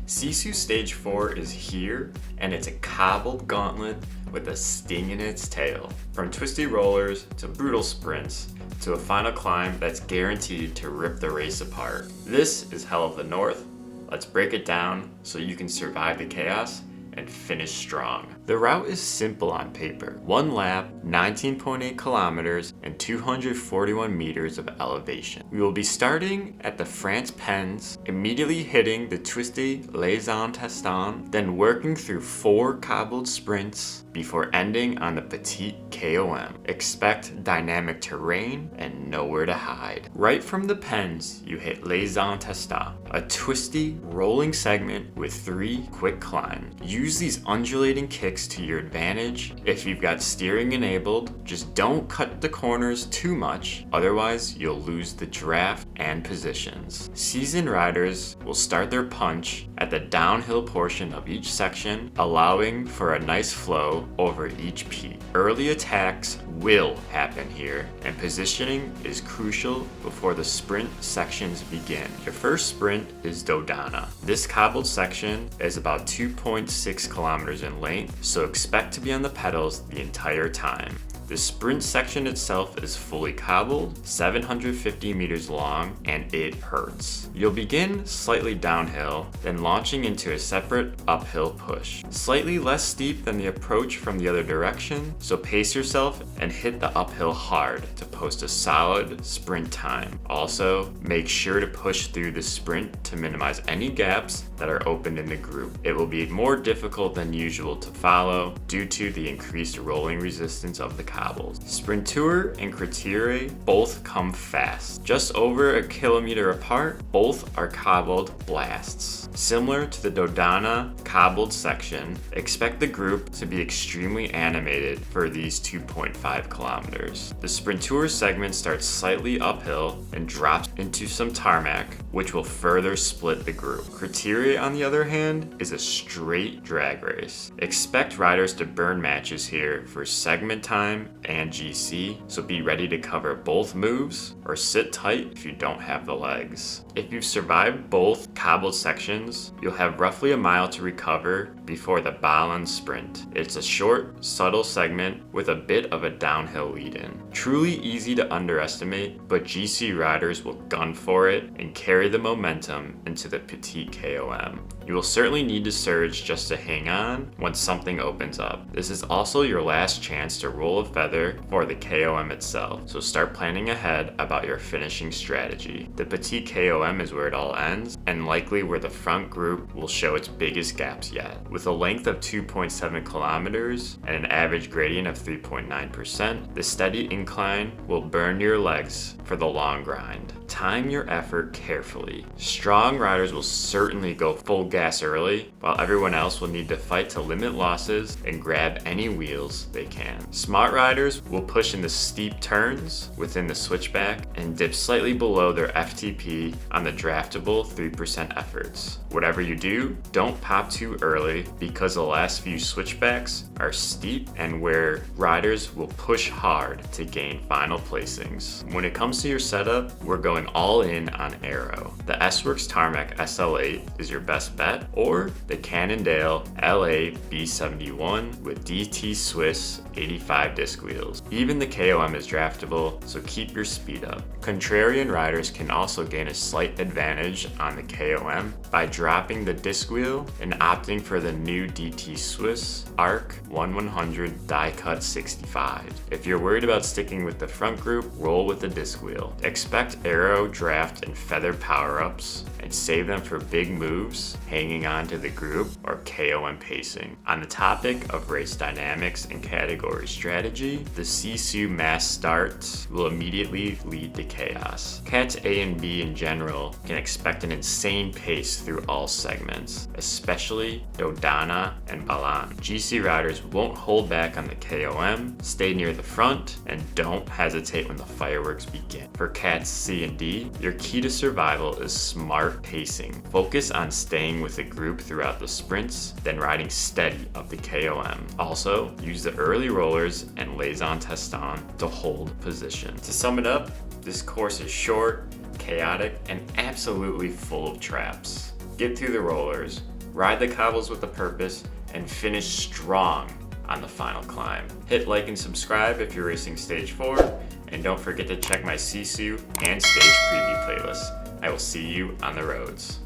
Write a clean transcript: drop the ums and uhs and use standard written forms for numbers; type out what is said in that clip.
SISU Stage 4 is here, and it's a cobbled gauntlet with a sting in its tail. From twisty rollers to brutal sprints to a final climb that's guaranteed to rip the race apart. This is Hell of the North. Let's break it down so you can survive the chaos and finish strong. The route is simple on paper. One lap, 19.8 kilometers, and 241 meters of elevation. We will be starting at the France Pens, immediately hitting the twisty Les Intestines, then working through 4 cobbled sprints before ending on the Petit KOM. Expect dynamic terrain and nowhere to hide. Right from the Pens, you hit Les Intestines, a twisty, rolling segment with 3 quick climbs. Use these undulating kicks to your advantage. If you've got steering enabled, just don't cut the corners too much, otherwise you'll lose the draft and positions. Seasoned riders will start their punch at the downhill portion of each section, allowing for a nice flow over each peak. Early attacks will happen here, and positioning is crucial before the sprint sections begin. Your first sprint is Dodana. This cobbled section is about 2.6 kilometers in length, so expect to be on the pedals the entire time. The sprint section itself is fully cobbled, 750 meters long, and it hurts. You'll begin slightly downhill, then launching into a separate uphill push. Slightly less steep than the approach from the other direction, so pace yourself and hit the uphill hard to post a solid sprint time. Also, make sure to push through the sprint to minimize any gaps that are opened in the group. It will be more difficult than usual to follow due to the increased rolling resistance of the cobbles. Sprinteur and Cratère both come fast. Just over a kilometer apart, both are cobbled blasts. Similar to the Dodana cobbled section, expect the group to be extremely animated for these 2.5 kilometers. The Sprinteur segment starts slightly uphill and drops into some tarmac, which will further split the group. Cratère, on the other hand, is a straight drag race. Expect riders to burn matches here for segment time and GC, so be ready to cover both moves or sit tight if you don't have the legs. If you've survived both cobbled sections, you'll have roughly a mile to recover before the Ballon sprint. It's a short, subtle segment with a bit of a downhill lead-in. Truly easy to underestimate, but GC riders will gun for it and carry the momentum into the Petit KOM. You will certainly need to surge just to hang on once something opens up. This is also your last chance to roll a feather for the KOM itself, so start planning ahead about your finishing strategy. The Petit KOM is where it all ends, and likely where the front group will show its biggest gaps yet. With a length of 2.7 kilometers and an average gradient of 3.9%, the steady incline will burn your legs for the long grind. Time your effort carefully. Strong riders will certainly go full gas early, while everyone else will need to fight to limit losses and grab any wheels they can. Smart riders will push in the steep turns within the switchback and dip slightly below their FTP on the draftable 3% efforts. Whatever you do, don't pop too early because the last few switchbacks are steep and where riders will push hard to gain final placings. When it comes to your setup, we're going all in on aero. The S-Works Tarmac SL8 is your best bet, or the Cannondale LA B71 with DT Swiss 85 disc wheels. Even the KOM is draftable, so keep your speed up. Contrarian riders can also gain a slight advantage on the KOM by dropping the disc wheel and opting for the new DT Swiss ARC 1100 die cut 65. If you're worried about sticking with the front group, roll with the disc wheel. Expect aero, draft, and feather power-ups and save them for big moves, hanging on to the group, or KOM pacing. On the topic of race dynamics and category strategy, the SISU mass starts will immediately lead to chaos. Cats A and B in general can expect an insane pace through all segments, especially Dodana and Ballon. GC riders won't hold back on the KOM, stay near the front, and don't hesitate when the fireworks begin. For Cats C and D, your key to survival is smart pacing. Focus on staying with the group throughout the sprints, then riding steady up the KOM. Also, use the early rollers and Les Intestines to hold position. To sum it up, this course is short, chaotic, and absolutely full of traps. Get through the rollers, ride the cobbles with a purpose, and finish strong on the final climb. Hit like and subscribe if you're racing Stage 4, and don't forget to check my SISU and Stage Preview playlists. I will see you on the roads.